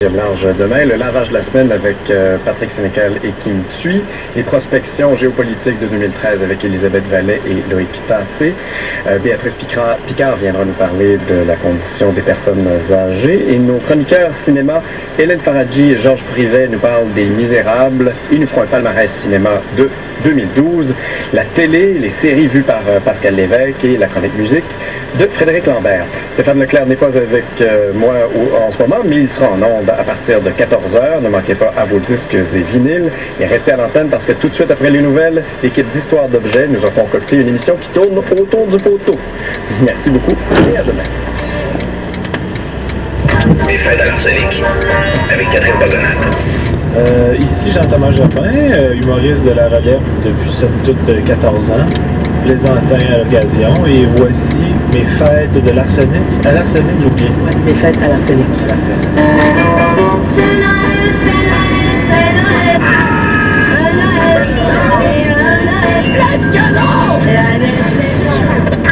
Blanche demain, le lavage de la semaine avec Patrick Sénécal et Kim Thuy, les prospections géopolitiques de 2013 avec Elisabeth Vallet et Loïc Tassé. Béatrice Picard viendra nous parler de la condition des personnes âgées et nos chroniqueurs cinéma, Hélène Faradji et Georges Privet nous parlent des Misérables. Ils nous feront un palmarès cinéma de 2012, la télé, les séries vues par Pascal Lévesque et la chronique musique de Frédéric Lambert. Stéphane Leclerc n'est pas avec moi en ce moment, mais il sera en ondes à partir de 14h. Ne manquez pas à vos disques et vinyles et restez à l'antenne parce que tout de suite après les nouvelles, l'équipe d'Histoire d'objets nous a concocté une émission qui tourne autour du poteau. Merci beaucoup et à demain. Les fêtes à l'arsenic avec Catherine Pagonnat. Ici Jean-Thomas Jobin, humoriste de la relève depuis somme toute 14 ans, plaisantin à l'occasion, et voici mes fêtes de l'arsenic. À l'arsenic, j'ai oublié. Oui, mes fêtes à l'arsenic.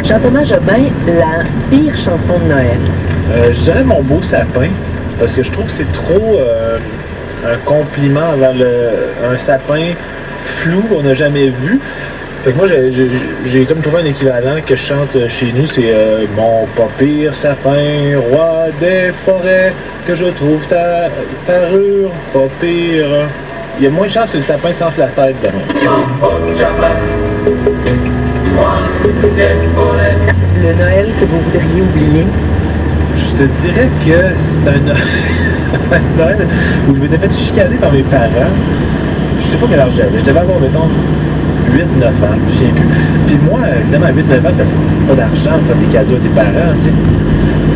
Jean-Thomas Jobin, la pire chanson de Noël. Je dirais Mon beau sapin, parce que je trouve que c'est trop un compliment envers un sapin flou qu'on n'a jamais vu. Fait que moi, j'ai comme trouvé un équivalent que je chante chez nous, c'est Mon pas pire sapin, roi des forêts, que je trouve ta parure pas pire. Il y a moins de chance que le sapin sente la tête demain. Le Noël que vous voudriez oublier. Je te dirais que c'est un Noël où je m'étais fait chicaner par mes parents. Je sais pas quel âge j'avais. Je devais avoir, mettons, 8-9 ans, je sais plus. Puis moi, évidemment, à 8-9 ans, t'as pas d'argent pour faire des cadeaux à tes parents, tu sais.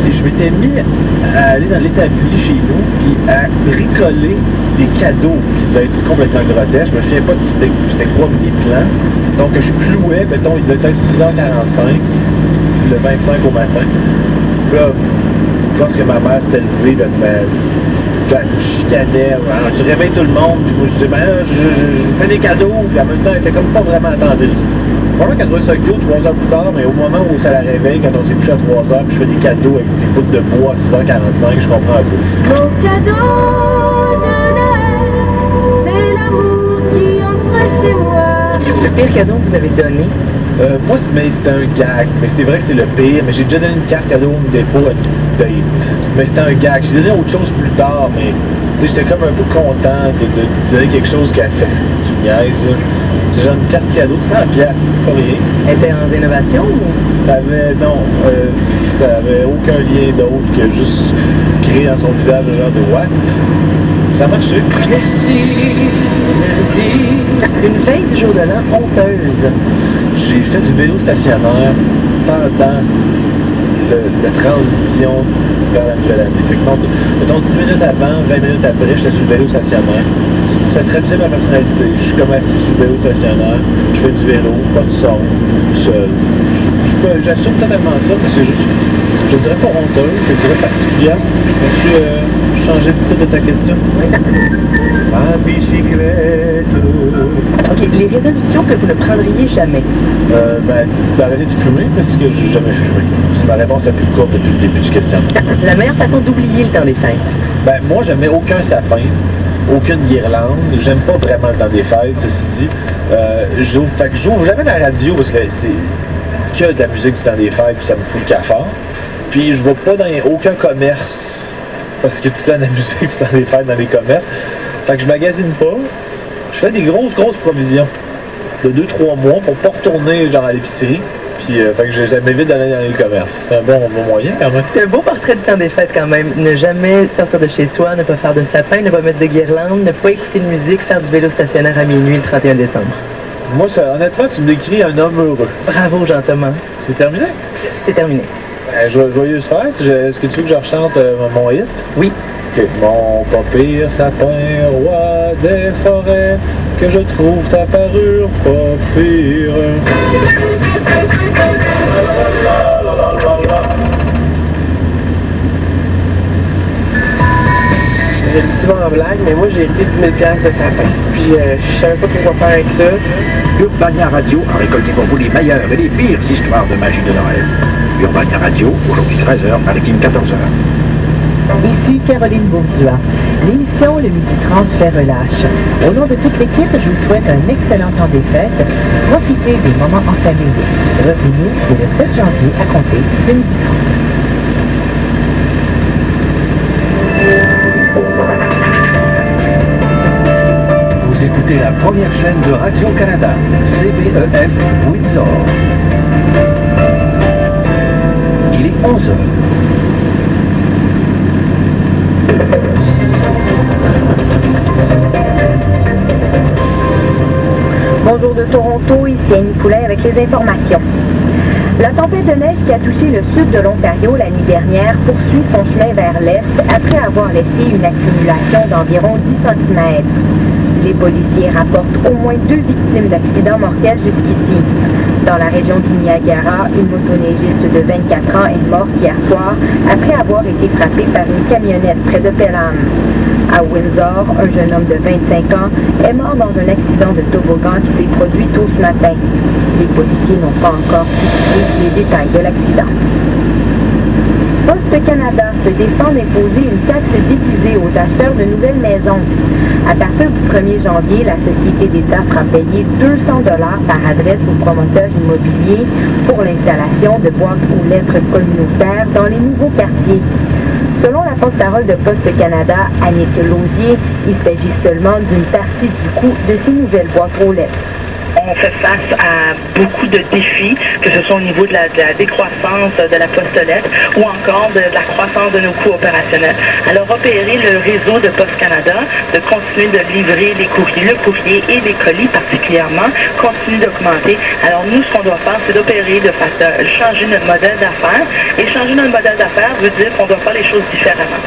Et je m'étais mis à aller dans l'établi chez nous, puis à bricoler des cadeaux qui devaient être complètement grotesques. Je me souviens pas c'était quoi mes plans. Donc je clouais, mettons, il devait être 10h45, le 25 au matin. Puis là, je pense que ma mère s'était levée, là, je chicanais, je réveille tout le monde, puis moi je dis, je fais des cadeaux, puis en même temps, elle était comme pas vraiment attendue. Vraiment qu'elle trouvait ça cute 3 heures plus tard, mais au moment où ça la réveille, quand on s'est couché à 3 heures, puis je fais des cadeaux avec des bouts de bois à 6h45, je comprends un peu. Mon cadeau de Noël, c'est l'amour qui entre chez moi. Le pire cadeau que vous avez donné. Moi, c'était un gag, mais c'est vrai que c'est le pire, mais j'ai déjà donné une carte cadeau Home Depot à une date. Mais c'était un gag. J'ai donné autre chose plus tard, mais j'étais comme un peu content de donner quelque chose qui a fait du niaise. C'est genre une carte cadeau de 100$, pas rien. Elle était en rénovation ou? Ça avait aucun lien d'autre que juste créer dans son visage le genre de what? Ça marchait. Une veille du jour de l'an honteuse. J'ai fait du vélo stationnaire pendant la transition vers la nouvelle année. Fait que, mettons 10 minutes avant, 20 minutes après, j'étais sur le vélo stationnaire. Ça traduisait ma personnalité. Je suis comme assis sur le vélo stationnaire, je fais du vélo, pas de son, seul. J'assume totalement ça, mais c'est juste, je dirais pas honteux, je dirais particulier. Peux-tu changer le titre de ta question? Ma bicyclette. Ok, les résolutions que vous ne prendriez jamais. D'arrêter de fumer parce que j'ai jamais fumé. C'est ma réponse la plus courte depuis le début du questionnement. La meilleure façon d'oublier le temps des fêtes. Moi, j'aimais aucun sapin, aucune guirlande. J'aime pas vraiment le temps des fêtes, ceci dit. Fait que j'ouvre jamais la radio parce que c'est que de la musique du temps des fêtes, puis ça me fout le cafard. Puis je vais pas dans aucun commerce parce qu'il y a tout le temps de la musique du temps des fêtes dans les commerces. Fait que je magasine pas. Je fais des grosses provisions de 2-3 mois pour pas retourner genre à l'épicerie. Puis fait que ça m'évite d'aller dans les commerces. C'est un bon moyen quand même. C'est un beau portrait du temps des fêtes quand même. Ne jamais sortir de chez soi, ne pas faire de sapin, ne pas mettre de guirlande, ne pas écouter de musique, faire du vélo stationnaire à minuit le 31 décembre. Moi, honnêtement, tu me décris un homme heureux. Bravo Jean-Thomas. C'est terminé? C'est terminé. Joyeuse fête. Est-ce que tu veux que je rechante mon hit? Oui. Okay. Mon pas pire sapin, roi des forêts, que je trouve ta parure pas pire. Je le dis souvent en blague, mais moi j'ai été 10 000$ de sapin. Puis je savais pas quoi faire avec ça. Urbania Radio a récolté pour vous les meilleures et les pires histoires de magie de Noël. Urbania Radio, aujourd'hui 13h, avec une 14h. Ici Caroline Bourgeois. L'émission Le Midi 30 fait relâche. Au nom de toute l'équipe, je vous souhaite un excellent temps des fêtes. Profitez des moments en famille. Revenez dès le 7 janvier à compter de Midi 30. Vous écoutez la première chaîne de Radio-Canada, CBEF Windsor. Il est 11h. Bonjour de Toronto, ici Annie Poulain avec les informations. La tempête de neige qui a touché le sud de l'Ontario la nuit dernière poursuit son chemin vers l'est après avoir laissé une accumulation d'environ 10 cm. Les policiers rapportent au moins 2 victimes d'accidents mortels jusqu'ici. Dans la région du Niagara, une motoneigiste de 24 ans est morte hier soir après avoir été frappée par une camionnette près de Pelham. À Windsor, un jeune homme de 25 ans est mort dans un accident de toboggan qui s'est produit tôt ce matin. Les policiers n'ont pas encore publié les détails de l'accident. Poste Canada se défend d'imposer une taxe déguisée aux acheteurs de nouvelles maisons. À partir du 1er janvier, la société d'État fera payer 200 $ par adresse aux promoteurs immobiliers pour l'installation de boîtes aux lettres communautaires dans les nouveaux quartiers. Selon la porte-parole de Poste Canada, Annick Lausier, il s'agit seulement d'une partie du coût de ces nouvelles boîtes aux lettres. On fait face à beaucoup de défis, que ce soit au niveau de la décroissance de la poste lettre ou encore de la croissance de nos coûts opérationnels. Alors, opérer le réseau de Poste Canada, de continuer de livrer les courriers, le courrier et les colis particulièrement, continue d'augmenter. Alors, nous, ce qu'on doit faire, c'est d'opérer de façon changer notre modèle d'affaires. Et changer notre modèle d'affaires veut dire qu'on doit faire les choses différemment.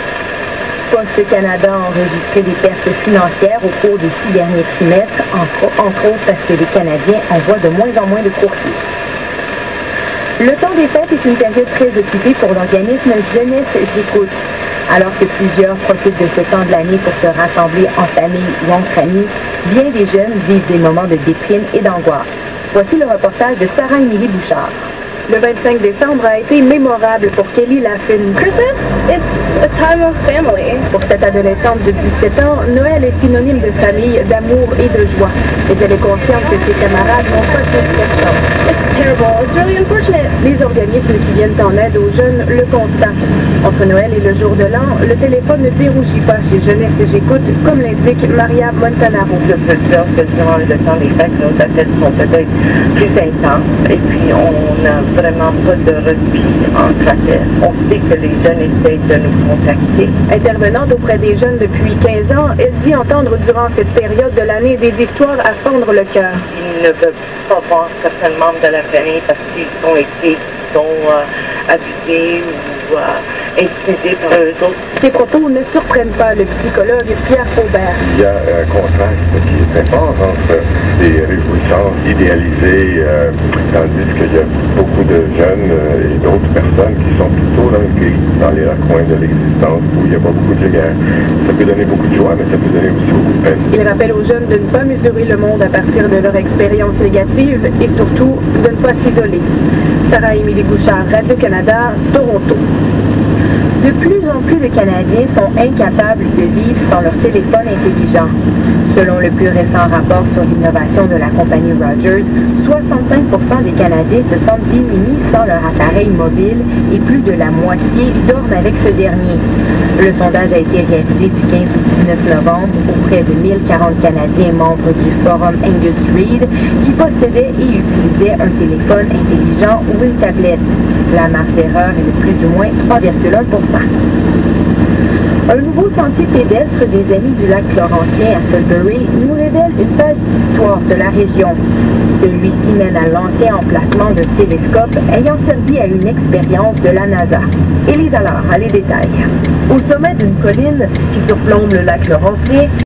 Poste Canada a enregistré des pertes financières au cours des 6 derniers trimestres, entre autres parce que les Canadiens envoient de moins en moins de courriers. Le temps des fêtes est une période très occupée pour l'organisme Jeunesse J'écoute. Alors que plusieurs profitent de ce temps de l'année pour se rassembler en famille ou entre amis, bien des jeunes vivent des moments de déprime et d'angoisse. Voici le reportage de Sarah-Émilie Bouchard. Le 25 décembre a été mémorable pour Kelly Laffin. Christmas, it's a time of family. Pour cette adolescente de 17 ans, Noël est synonyme de famille, d'amour et de joie. Mais elle est consciente que ses camarades n'ont pas tous cette chance. It's terrible. It's really unfortunate. Les organismes qui viennent en aide aux jeunes le constatent. Entre Noël et le jour de l'an, le téléphone ne dérougit pas chez Jeunesse et J'écoute, comme l'indique Maria Montanaro. Je peux dire que durant le temps des fêtes, nos appels sont peut-être plus intenses et puis on n'a vraiment pas de répit entre appels. On sait que les jeunes essayent de nous contacter. Intervenante auprès des jeunes depuis 15 ans, elle dit entendre durant cette période de l'année des histoires à fendre le cœur. Ils ne veulent pas voir certains membres de la famille parce qu'ils ont été abusés ou intimidés par eux autres. Ces propos ne surprennent pas le psychologue Pierre Faubert. Il y a un contraste qui est très fort entre les réjouissances idéalisées, tandis qu'il y a beaucoup de jeunes et d'autres personnes qui sont plutôt dans les recoins de l'existence où il n'y a pas beaucoup de lumière. Ça peut donner beaucoup de joie, mais ça peut donner aussi beaucoup de peine. Il rappelle aux jeunes de ne pas mesurer le monde à partir de leur expérience négative et surtout de ne pas s'isoler. Sarah-Émilie Bouchard, Radio-Canada, Toronto. De plus en plus de Canadiens sont incapables de vivre sans leur téléphone intelligent. Selon le plus récent rapport sur l'innovation de la compagnie Rogers, 65% des Canadiens se sentent démunis sans leur appareil mobile et plus de la moitié dorment avec ce dernier. Le sondage a été réalisé du 15 au 19 novembre auprès de 1040 Canadiens membres du Forum Angus Reid qui possédaient et utilisaient un téléphone intelligent ou une tablette. La marge d'erreur est de plus ou moins 3,1%. Un nouveau sentier pédestre des Amis du lac Laurentien à Sudbury nous révèle une page d'histoire de la région. Celui-ci mène à l'ancien emplacement d'un télescope ayant servi à une expérience de la NASA. Élise Allard a les détails. Au sommet d'une colline qui surplombe le lac Laurentien,